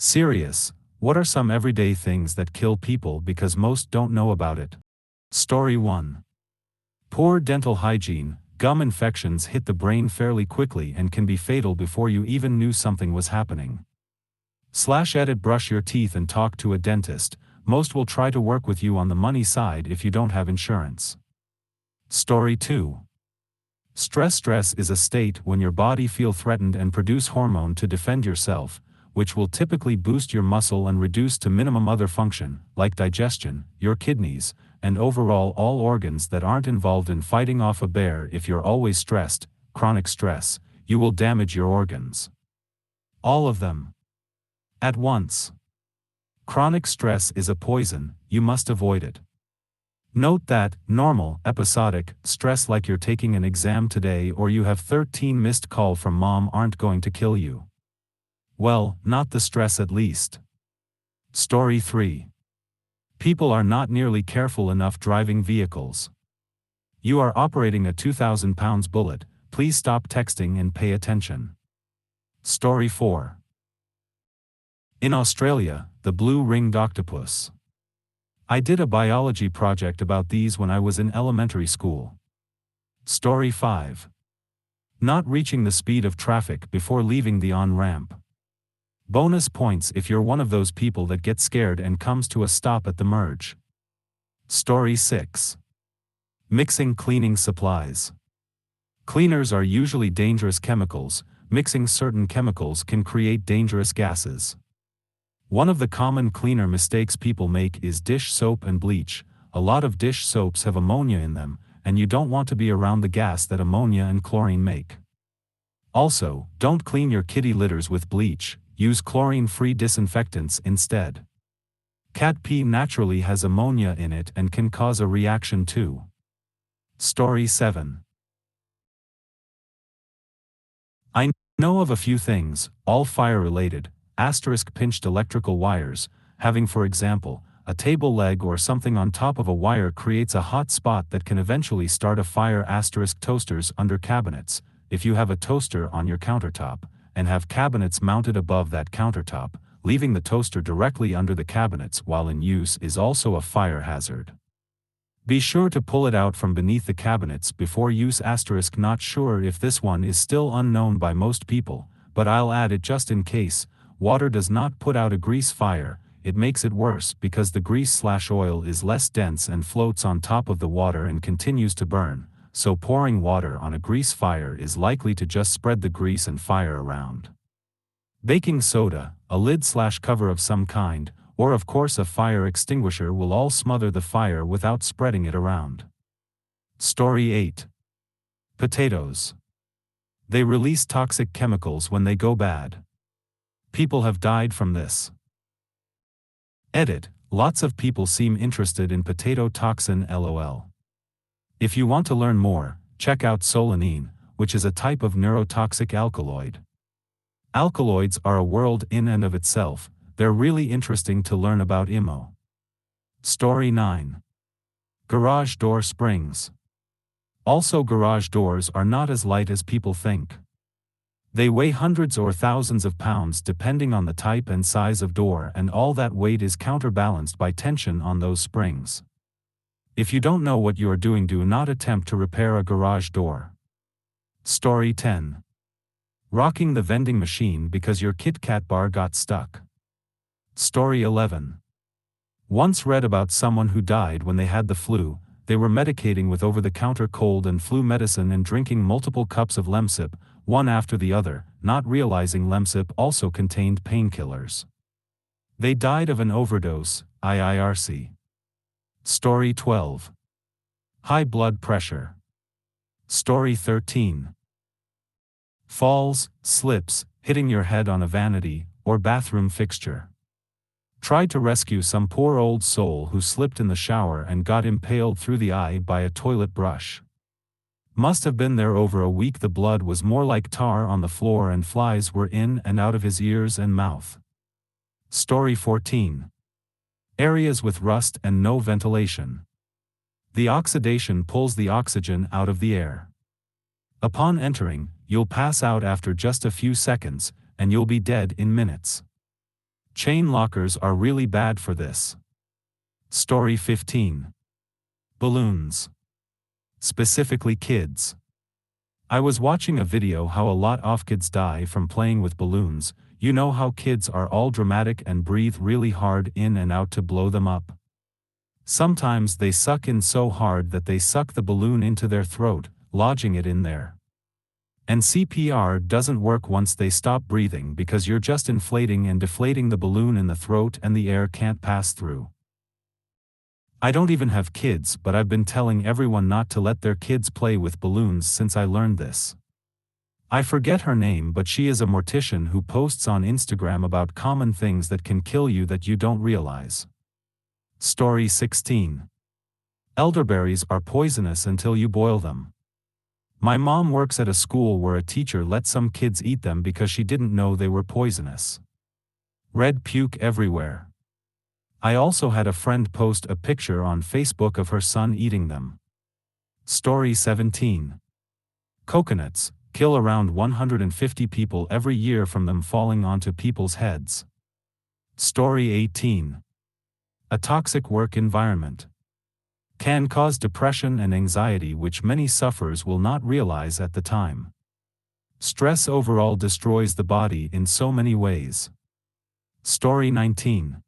Serious, what are some everyday things that kill people because most don't know about it? Story 1. Poor dental hygiene. Gum infections hit the brain fairly quickly and can be fatal before you even knew something was happening. /edit brush your teeth and talk to a dentist. Most will try to work with you on the money side if you don't have insurance. Story 2. Stress is a state when your body feel threatened and produce hormone to defend yourself, which will typically boost your muscle and reduce to minimum other function, like digestion, your kidneys, and overall all organs that aren't involved in fighting off a bear. If you're always stressed, chronic stress, you will damage your organs. All of them. At once. Chronic stress is a poison, you must avoid it. Note that, normal, episodic, stress like you're taking an exam today or you have 13 missed calls from mom aren't going to kill you. Well, not the stress at least. Story 3. People are not nearly careful enough driving vehicles. You are operating a 2,000 pounds bullet, please stop texting and pay attention. Story 4. In Australia, the blue-ringed octopus. I did a biology project about these when I was in elementary school. Story 5. Not reaching the speed of traffic before leaving the on-ramp. Bonus points if you're one of those people that get scared and comes to a stop at the merge. Story 6. Mixing cleaning supplies. Cleaners are usually dangerous chemicals. Mixing certain chemicals can create dangerous gases. One of the common cleaner mistakes people make is dish soap and bleach. A lot of dish soaps have ammonia in them, and you don't want to be around the gas that ammonia and chlorine make. Also, don't clean your kitty litters with bleach, use chlorine-free disinfectants instead. Cat pee naturally has ammonia in it and can cause a reaction too. Story 7. I know of a few things, all fire-related. Pinched electrical wires, having for example, a table leg or something on top of a wire creates a hot spot that can eventually start a fire. Toasters under cabinets. If you have a toaster on your countertop, and have cabinets mounted above that countertop, leaving the toaster directly under the cabinets while in use is also a fire hazard. Be sure to pull it out from beneath the cabinets before use. Not sure if this one is still unknown by most people, but I'll add it just in case. Water does not put out a grease fire, it makes it worse because the grease/oil is less dense and floats on top of the water and continues to burn, so pouring water on a grease fire is likely to just spread the grease and fire around. Baking soda, a lid/cover of some kind, or of course a fire extinguisher will all smother the fire without spreading it around. Story 8. Potatoes. They release toxic chemicals when they go bad. People have died from this. Edit, lots of people seem interested in potato toxin lol. If you want to learn more, check out solanine, which is a type of neurotoxic alkaloid. Alkaloids are a world in and of itself, they're really interesting to learn about. Story 9. Garage door springs. Also, garage doors are not as light as people think. They weigh hundreds or thousands of pounds depending on the type and size of door, and all that weight is counterbalanced by tension on those springs. If you don't know what you are doing, do not attempt to repair a garage door. Story 10. Rocking the vending machine because your Kit Kat bar got stuck. Story 11. Once read about someone who died when they had the flu. They were medicating with over-the-counter cold and flu medicine and drinking multiple cups of Lemsip, one after the other, not realizing Lemsip also contained painkillers. They died of an overdose, IIRC. Story 12. High blood pressure. Story 13. Falls, slips, hitting your head on a vanity or bathroom fixture. Tried to rescue some poor old soul who slipped in the shower and got impaled through the eye by a toilet brush. Must have been there over a week. The blood was more like tar on the floor and flies were in and out of his ears and mouth. Story 14. Areas with rust and no ventilation. The oxidation pulls the oxygen out of the air. Upon entering, you'll pass out after just a few seconds, and you'll be dead in minutes. Chain lockers are really bad for this. Story 15. Balloons. Specifically kids. I was watching a video how a lot of kids die from playing with balloons. You know how kids are all dramatic and breathe really hard in and out to blow them up. Sometimes they suck in so hard that they suck the balloon into their throat, lodging it in there. And CPR doesn't work once they stop breathing because you're just inflating and deflating the balloon in the throat and the air can't pass through. I don't even have kids, but I've been telling everyone not to let their kids play with balloons since I learned this. I forget her name, but she is a mortician who posts on Instagram about common things that can kill you that you don't realize. Story 16. Elderberries are poisonous until you boil them. My mom works at a school where a teacher let some kids eat them because she didn't know they were poisonous. Red puke everywhere. I also had a friend post a picture on Facebook of her son eating them. Story 17. Coconuts kill around 150 people every year from them falling onto people's heads. Story 18. A toxic work environment can cause depression and anxiety, which many sufferers will not realize at the time. Stress overall destroys the body in so many ways. Story 19.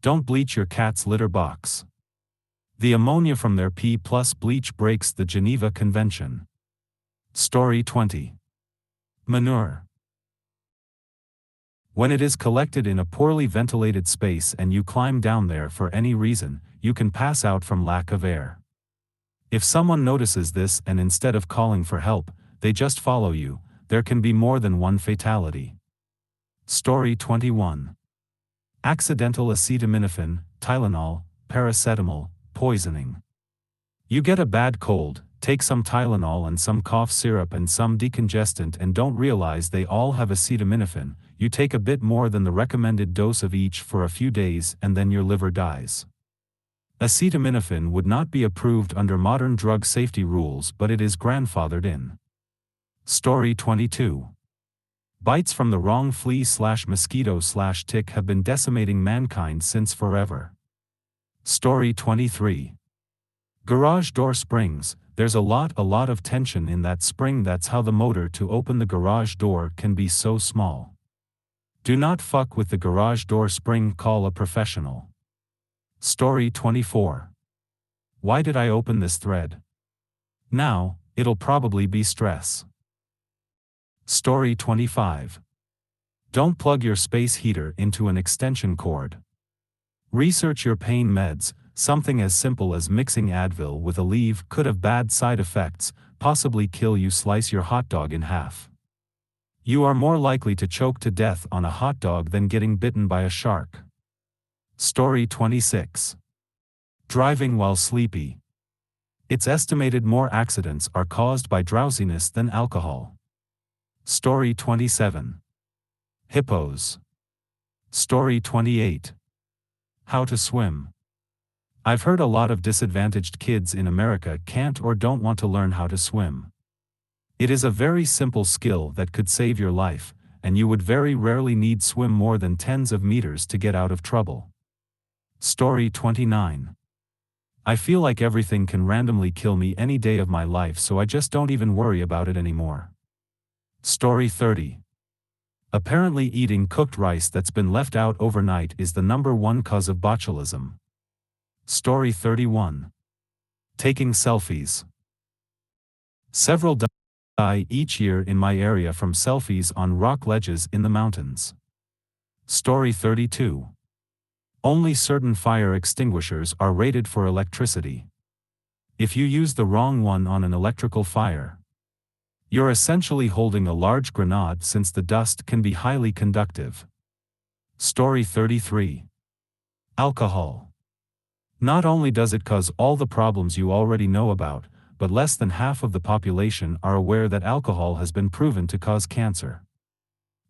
Don't bleach your cat's litter box. The ammonia from their pee plus bleach breaks the Geneva Convention. Story 20. Manure. When it is collected in a poorly ventilated space and you climb down there for any reason, you can pass out from lack of air. If someone notices this and instead of calling for help, they just follow you, there can be more than one fatality. Story 21. Accidental acetaminophen, Tylenol, paracetamol, poisoning. You get a bad cold, take some Tylenol and some cough syrup and some decongestant and don't realize they all have acetaminophen. You take a bit more than the recommended dose of each for a few days and then your liver dies. Acetaminophen would not be approved under modern drug safety rules, but it is grandfathered in. Story 22. Bites from the wrong flea/mosquito/tick have been decimating mankind since forever. Story 23. Garage door springs. There's a lot of tension in that spring. That's how the motor to open the garage door can be so small. Do not fuck with the garage door spring, call a professional. Story 24. Why did I open this thread? Now, it'll probably be stress. Story 25. Don't plug your space heater into an extension cord. Research your pain meds. Something as simple as mixing Advil with Aleve could have bad side effects, possibly kill you. Slice your hot dog in half. You are more likely to choke to death on a hot dog than getting bitten by a shark. Story 26. Driving while sleepy. It's estimated more accidents are caused by drowsiness than alcohol. Story 27. Hippos. Story 28. How to swim. I've heard a lot of disadvantaged kids in America can't or don't want to learn how to swim. It is a very simple skill that could save your life, and you would very rarely need swim more than tens of meters to get out of trouble. Story 29. I feel like everything can randomly kill me any day of my life, so I just don't even worry about it anymore. Story 30. Apparently eating cooked rice that's been left out overnight is the #1 cause of botulism. Story 31. Taking selfies. Several die each year in my area from selfies on rock ledges in the mountains. Story 32. Only certain fire extinguishers are rated for electricity. If you use the wrong one on an electrical fire, you're essentially holding a large grenade, since the dust can be highly conductive. Story 33. Alcohol. Not only does it cause all the problems you already know about, but less than half of the population are aware that alcohol has been proven to cause cancer.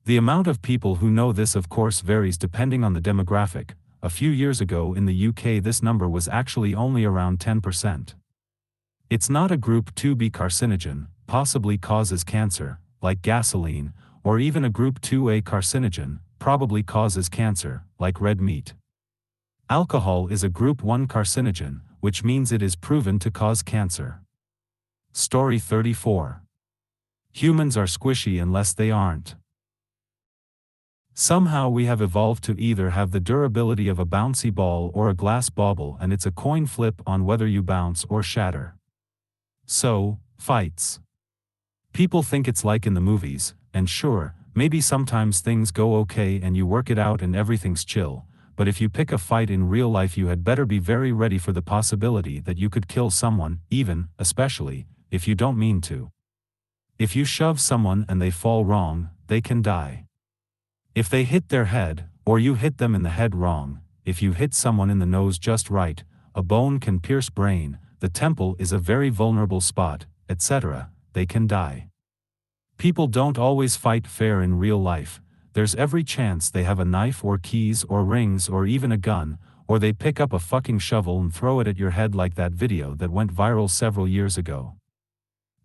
The amount of people who know this, of course, varies depending on the demographic. A few years ago in the UK, this number was actually only around 10%. It's not a Group 2B carcinogen, possibly causes cancer, like gasoline, or even a Group 2A carcinogen, probably causes cancer, like red meat. Alcohol is a group 1 carcinogen, which means it is proven to cause cancer. Story 34. Humans are squishy unless they aren't. Somehow we have evolved to either have the durability of a bouncy ball or a glass bauble, and it's a coin flip on whether you bounce or shatter. So, fights. People think it's like in the movies, and sure, maybe sometimes things go okay and you work it out and everything's chill, but if you pick a fight in real life you had better be very ready for the possibility that you could kill someone, even, especially, if you don't mean to. If you shove someone and they fall wrong, they can die. If they hit their head, or you hit them in the head wrong, if you hit someone in the nose just right, a bone can pierce brain, the temple is a very vulnerable spot, etc., they can die. People don't always fight fair in real life. There's every chance they have a knife or keys or rings or even a gun, or they pick up a fucking shovel and throw it at your head like that video that went viral several years ago.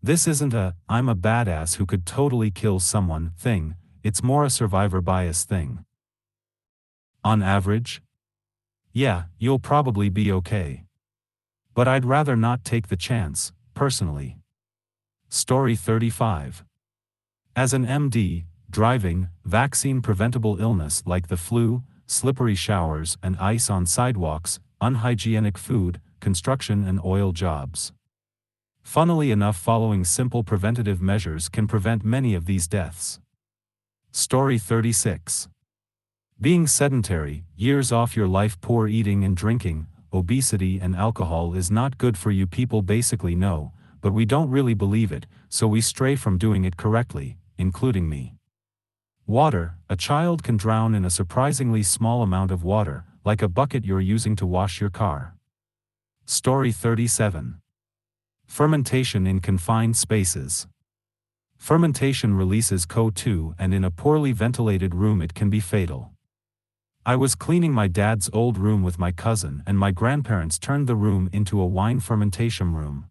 This isn't a, I'm a badass who could totally kill someone thing, it's more a survivor bias thing. On average? Yeah, you'll probably be okay. But I'd rather not take the chance, personally. Story 35. As an MD, driving, vaccine-preventable illness like the flu, slippery showers and ice on sidewalks, unhygienic food, construction and oil jobs. Funnily enough, following simple preventative measures can prevent many of these deaths. Story 36. Being sedentary, years off your life, poor eating and drinking, obesity and alcohol is not good for you. People basically know, but we don't really believe it, so we stray from doing it correctly, including me. Water, a child can drown in a surprisingly small amount of water, like a bucket you're using to wash your car. Story 37. Fermentation in confined spaces. Fermentation releases CO2 and in a poorly ventilated room it can be fatal. I was cleaning my dad's old room with my cousin and my grandparents turned the room into a wine fermentation room.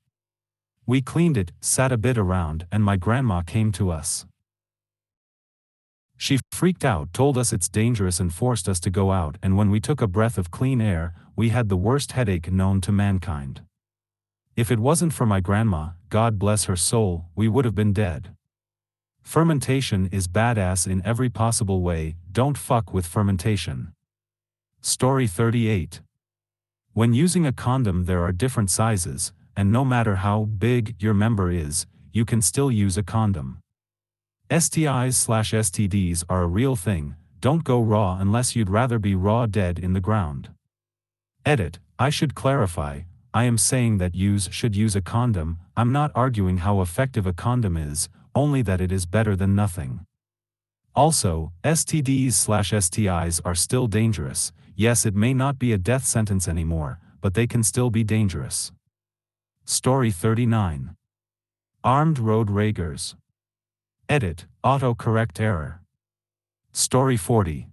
We cleaned it, sat a bit around, and my grandma came to us. She freaked out, told us it's dangerous and forced us to go out, and when we took a breath of clean air, we had the worst headache known to mankind. If it wasn't for my grandma, God bless her soul, we would have been dead. Fermentation is badass in every possible way, don't fuck with fermentation. Story 38. When using a condom there are different sizes, and no matter how big your member is, you can still use a condom. STIs/STDs are a real thing, don't go raw unless you'd rather be raw dead in the ground. Edit, I should clarify, I am saying that use should use a condom, I'm not arguing how effective a condom is, only that it is better than nothing. Also, STDs/STIs are still dangerous, yes it may not be a death sentence anymore, but they can still be dangerous. Story 39. Armed road ragers. Edit, autocorrect error. Story 40.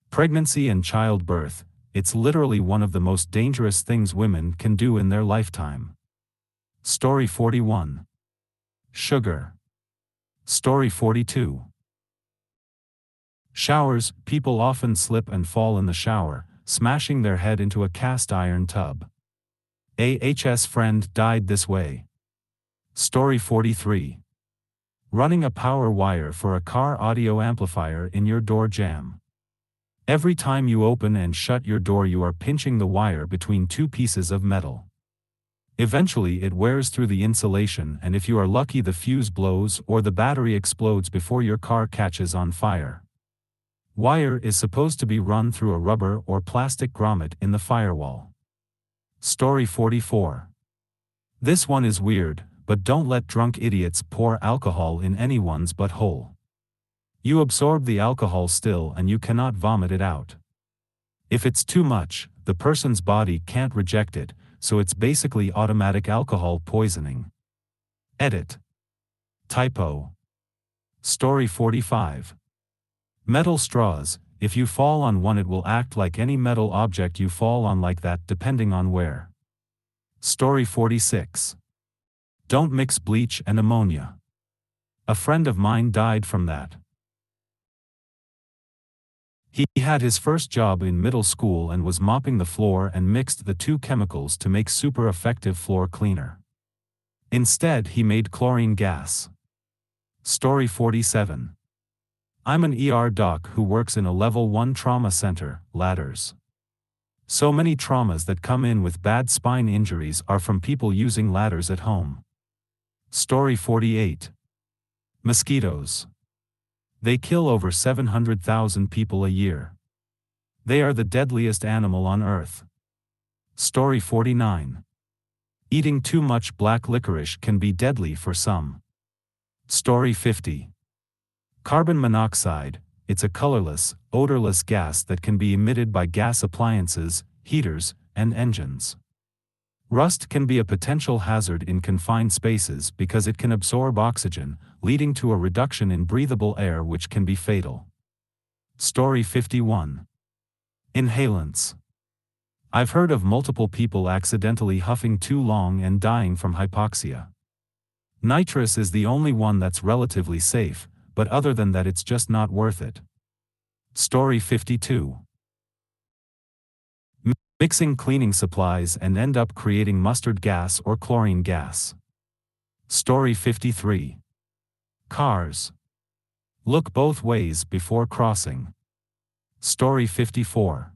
Pregnancy and childbirth, it's literally one of the most dangerous things women can do in their lifetime. Story 41. Sugar. Story 42. Showers, people often slip and fall in the shower, smashing their head into a cast iron tub. AH's friend died this way. Story 43. Running a power wire for a car audio amplifier in your door jamb. Every time you open and shut your door you are pinching the wire between two pieces of metal. Eventually it wears through the insulation and if you are lucky the fuse blows or the battery explodes before your car catches on fire. Wire is supposed to be run through a rubber or plastic grommet in the firewall. Story 44. This one is weird, but don't let drunk idiots pour alcohol in anyone's butthole. You absorb the alcohol still and you cannot vomit it out. If it's too much, the person's body can't reject it, so it's basically automatic alcohol poisoning. Edit. Typo. Story 45. Metal straws, if you fall on one it will act like any metal object you fall on like that depending on where. Story 46. Don't mix bleach and ammonia. A friend of mine died from that. He had his first job in middle school and was mopping the floor and mixed the two chemicals to make super effective floor cleaner. Instead, he made chlorine gas. Story 47. I'm an ER doc who works in a level 1 trauma center, ladders. So many traumas that come in with bad spine injuries are from people using ladders at home. Story 48. Mosquitoes. They kill over 700,000 people a year. They are the deadliest animal on Earth. Story 49. Eating too much black licorice can be deadly for some. Story 50. Carbon monoxide. It's a colorless, odorless gas that can be emitted by gas appliances, heaters, and engines. Rust can be a potential hazard in confined spaces because it can absorb oxygen, leading to a reduction in breathable air which can be fatal. Story 51. Inhalants. I've heard of multiple people accidentally huffing too long and dying from hypoxia. Nitrous is the only one that's relatively safe, but other than that it's just not worth it. Story 52. Mixing cleaning supplies and end up creating mustard gas or chlorine gas. Story 53. Cars. Look both ways before crossing. Story 54.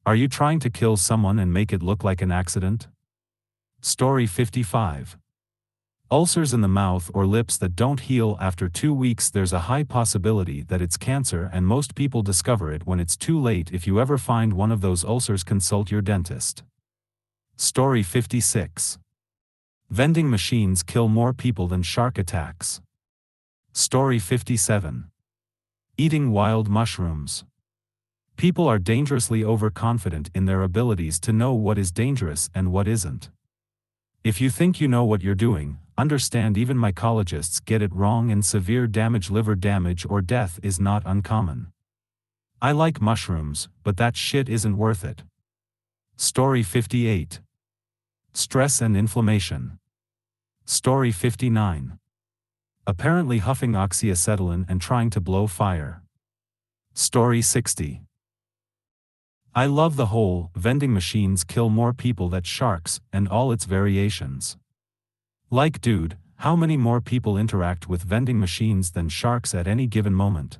Are you trying to kill someone and make it look like an accident? Story 55. Ulcers in the mouth or lips that don't heal after 2 weeks. There's a high possibility that it's cancer and most people discover it when it's too late. If you ever find one of those ulcers, consult your dentist. Story 56. Vending machines kill more people than shark attacks. Story 57. Eating wild mushrooms. People are dangerously overconfident in their abilities to know what is dangerous and what isn't. If you think you know what you're doing, understand even mycologists get it wrong, and severe damage, liver damage or death is not uncommon. I like mushrooms, but that shit isn't worth it. Story 58. Stress and inflammation. Story 59. Apparently huffing oxyacetylene and trying to blow fire. Story 60. I love the whole vending machines kill more people than sharks and all its variations. Like, dude, how many more people interact with vending machines than sharks at any given moment?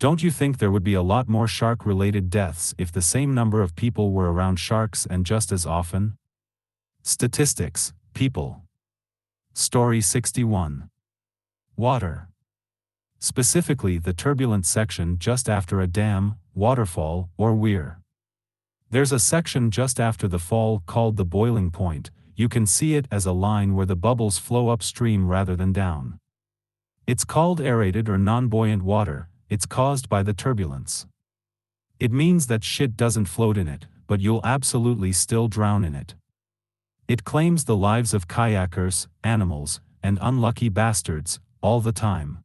Don't you think there would be a lot more shark-related deaths if the same number of people were around sharks and just as often? Statistics, people. Story 61. Water. Specifically the turbulent section just after a dam, waterfall, or weir. There's a section just after the fall called the boiling point. You can see it as a line where the bubbles flow upstream rather than down. It's called aerated or non-buoyant water. It's caused by the turbulence. It means that shit doesn't float in it, but you'll absolutely still drown in it. It claims the lives of kayakers, animals, and unlucky bastards, all the time.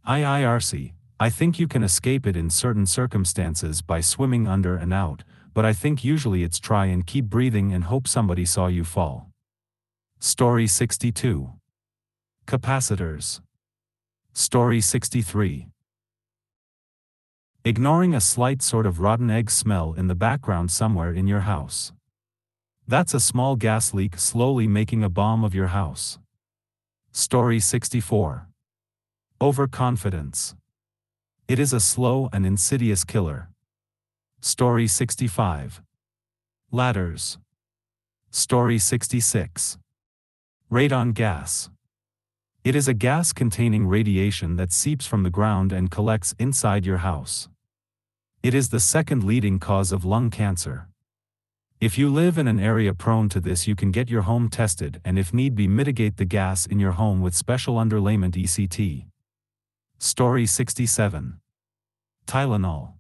IIRC, I think you can escape it in certain circumstances by swimming under and out, but I think usually it's try and keep breathing and hope somebody saw you fall. Story 62. Capacitors. Story 63. Ignoring a slight sort of rotten egg smell in the background somewhere in your house. That's a small gas leak slowly making a bomb of your house. Story 64. Overconfidence. It is a slow and insidious killer. Story 65. Ladders. Story 66. Radon gas. It is a gas containing radiation that seeps from the ground and collects inside your house. It is the second leading cause of lung cancer. If you live in an area prone to this, you can get your home tested and if need be mitigate the gas in your home with special underlayment ECT. Story 67. Tylenol.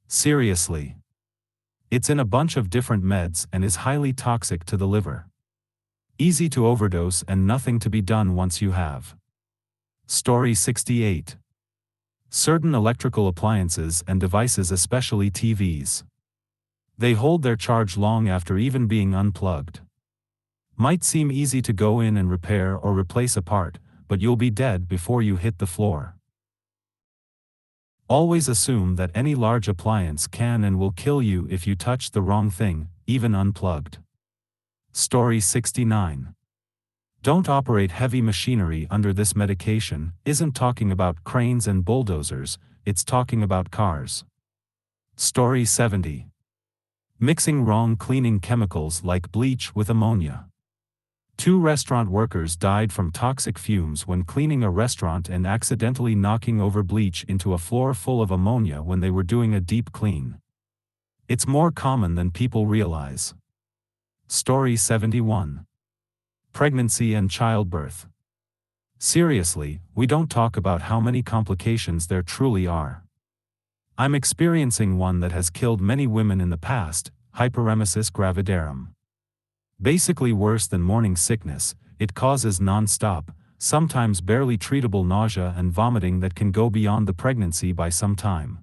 Seriously. It's in a bunch of different meds and is highly toxic to the liver. Easy to overdose and nothing to be done once you have. Story 68. Certain electrical appliances and devices, especially TVs. They hold their charge long after even being unplugged. Might seem easy to go in and repair or replace a part, but you'll be dead before you hit the floor. Always assume that any large appliance can and will kill you if you touch the wrong thing, even unplugged. Story 69. Don't operate heavy machinery under this medication isn't talking about cranes and bulldozers, it's talking about cars. Story 70. Mixing wrong cleaning chemicals like bleach with ammonia. 2 restaurant workers died from toxic fumes when cleaning a restaurant and accidentally knocking over bleach into a floor full of ammonia when they were doing a deep clean. It's more common than people realize. Story 71. Pregnancy and childbirth. Seriously, we don't talk about how many complications there truly are. I'm experiencing one that has killed many women in the past, hyperemesis gravidarum. Basically worse than morning sickness, it causes non-stop, sometimes barely treatable nausea and vomiting that can go beyond the pregnancy by some time.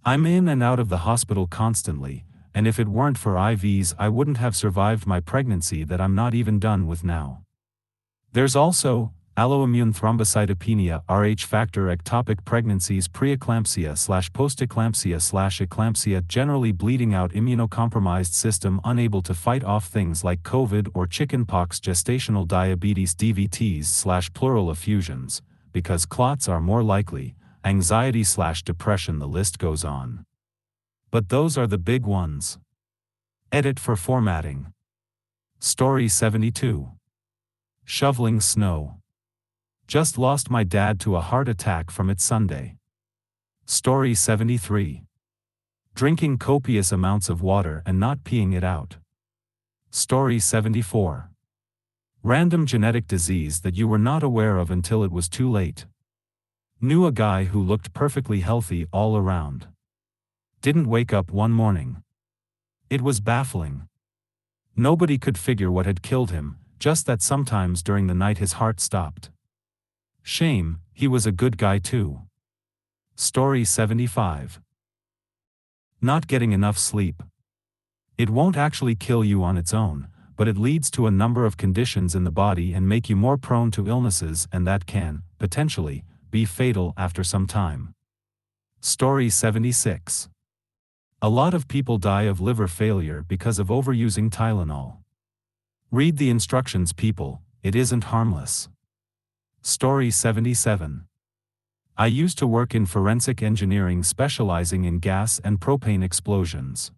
I'm in and out of the hospital constantly, and if it weren't for IVs I wouldn't have survived my pregnancy that I'm not even done with now. There's also alloimmune thrombocytopenia, Rh factor ectopic pregnancies, preeclampsia/posteclampsia/eclampsia, generally bleeding out, immunocompromised system unable to fight off things like COVID or chickenpox, gestational diabetes, DVTs/pleural effusions, because clots are more likely, anxiety/depression, the list goes on. But those are the big ones. Edit for formatting. Story 72. Shoveling snow. Just lost my dad to a heart attack from it Sunday. Story 73. Drinking copious amounts of water and not peeing it out. Story 74. Random genetic disease that you were not aware of until it was too late. Knew a guy who looked perfectly healthy all around. Didn't wake up one morning. It was baffling. Nobody could figure what had killed him, just that sometimes during the night his heart stopped. Shame, he was a good guy too. Story 75. Not getting enough sleep. It won't actually kill you on its own, but it leads to a number of conditions in the body and make you more prone to illnesses, and that can, potentially, be fatal after some time. Story 76. A lot of people die of liver failure because of overusing Tylenol. Read the instructions, people, it isn't harmless. Story 77. I used to work in forensic engineering specializing in gas and propane explosions.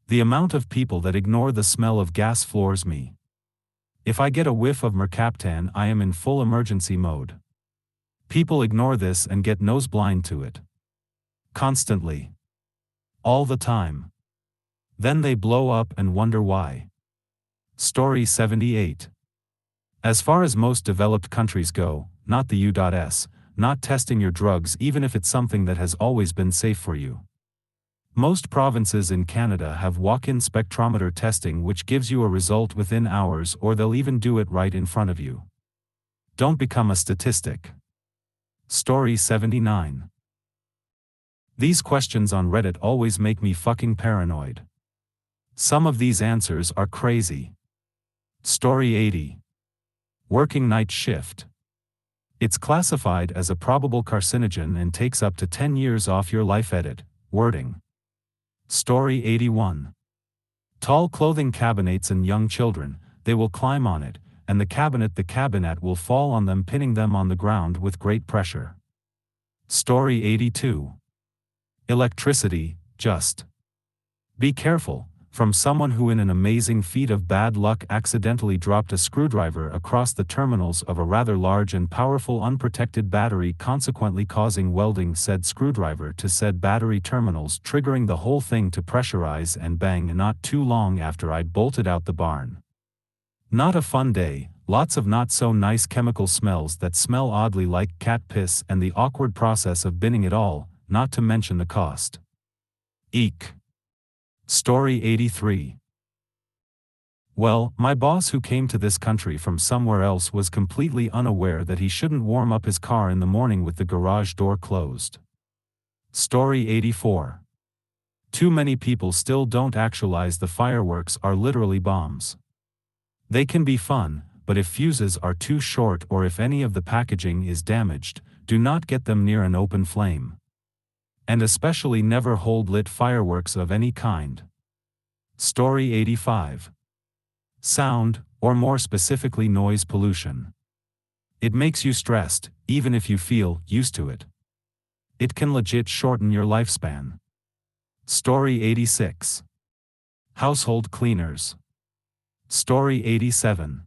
The amount of people that ignore the smell of gas floors me. If I get a whiff of mercaptan, I am in full emergency mode. People ignore this and get noseblind to it. Constantly. All the time. Then they blow up and wonder why. Story 78. As far as most developed countries go, not the U.S., not testing your drugs even if it's something that has always been safe for you. Most provinces in Canada have walk-in spectrometer testing which gives you a result within hours, or they'll even do it right in front of you. Don't become a statistic. Story 79. These questions on Reddit always make me fucking paranoid. Some of these answers are crazy. Story 80. Working night shift. It's classified as a probable carcinogen and takes up to 10 years off your life. Edit, wording. Story 81. Tall clothing cabinets and young children, they will climb on it, and the cabinet will fall on them, pinning them on the ground with great pressure. Story 82. Electricity, just. Be careful. From someone who in an amazing feat of bad luck accidentally dropped a screwdriver across the terminals of a rather large and powerful unprotected battery, consequently causing welding said screwdriver to said battery terminals, triggering the whole thing to pressurize and bang not too long after I'd bolted out the barn. Not a fun day, lots of not so nice chemical smells that smell oddly like cat piss, and the awkward process of binning it all, not to mention the cost. Eek. Story 83. Well, my boss who came to this country from somewhere else was completely unaware that he shouldn't warm up his car in the morning with the garage door closed. Story 84. Too many people still don't actualize the fireworks are literally bombs. They can be fun, but if fuses are too short or if any of the packaging is damaged, do not get them near an open flame. And especially never hold lit fireworks of any kind. Story 85. Sound, or more specifically noise pollution. It makes you stressed, even if you feel used to it. It can legit shorten your lifespan. Story 86. Household cleaners. Story 87.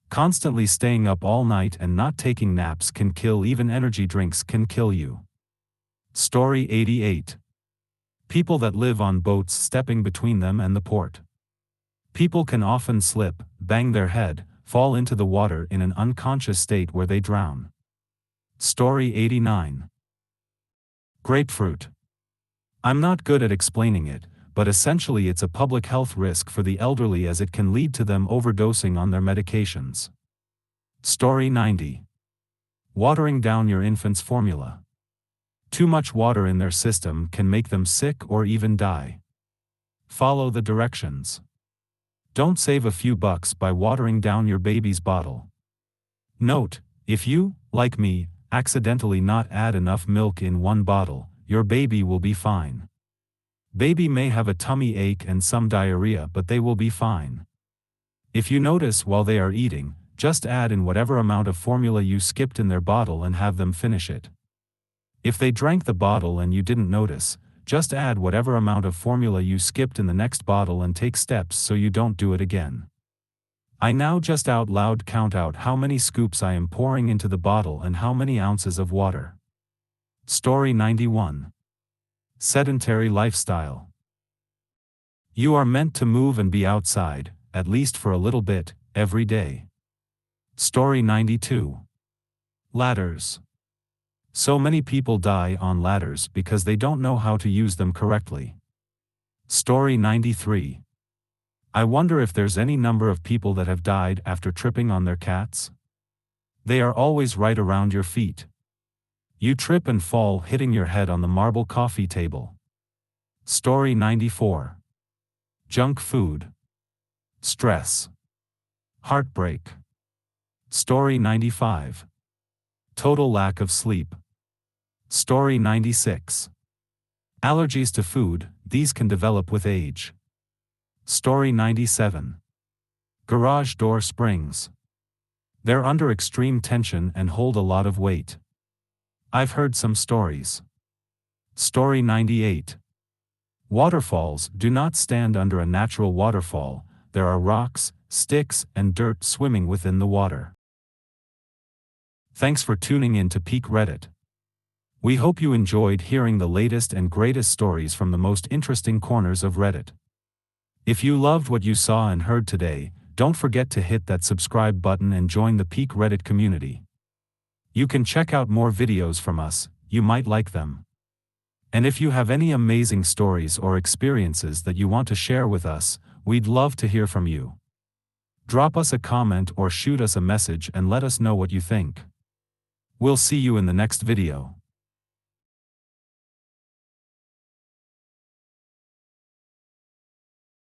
Constantly staying up all night and not taking naps can kill. Even energy drinks can kill you. Story 88. People that live on boats stepping between them and the port. People can often slip, bang their head, fall into the water in an unconscious state where they drown. Story 89. Grapefruit. I'm not good at explaining it, but essentially it's a public health risk for the elderly as it can lead to them overdosing on their medications. Story 90. Watering down your infant's formula. Too much water in their system can make them sick or even die. Follow the directions. Don't save a few bucks by watering down your baby's bottle. Note, if you, like me, accidentally not add enough milk in one bottle, your baby will be fine. Baby may have a tummy ache and some diarrhea, but they will be fine. If you notice while they are eating, just add in whatever amount of formula you skipped in their bottle and have them finish it. If they drank the bottle and you didn't notice, just add whatever amount of formula you skipped in the next bottle and take steps so you don't do it again. I now just out loud count out how many scoops I am pouring into the bottle and how many ounces of water. Story 91. Sedentary lifestyle. You are meant to move and be outside, at least for a little bit, every day. Story 92. Ladders. So many people die on ladders because they don't know how to use them correctly. Story 93. I wonder if there's any number of people that have died after tripping on their cats? They are always right around your feet. You trip and fall hitting your head on the marble coffee table. Story 94. Junk food. Stress. Heartbreak. Story 95. Total lack of sleep. Story 96. Allergies to food, these can develop with age. Story 97. Garage door springs. They're under extreme tension and hold a lot of weight. I've heard some stories. Story 98. Waterfalls do not stand under a natural waterfall, there are rocks, sticks, and dirt swimming within the water. Thanks for tuning in to AskReddit. We hope you enjoyed hearing the latest and greatest stories from the most interesting corners of Reddit. If you loved what you saw and heard today, don't forget to hit that subscribe button and join the AskReddit community. You can check out more videos from us, you might like them. And if you have any amazing stories or experiences that you want to share with us, we'd love to hear from you. Drop us a comment or shoot us a message and let us know what you think. We'll see you in the next video.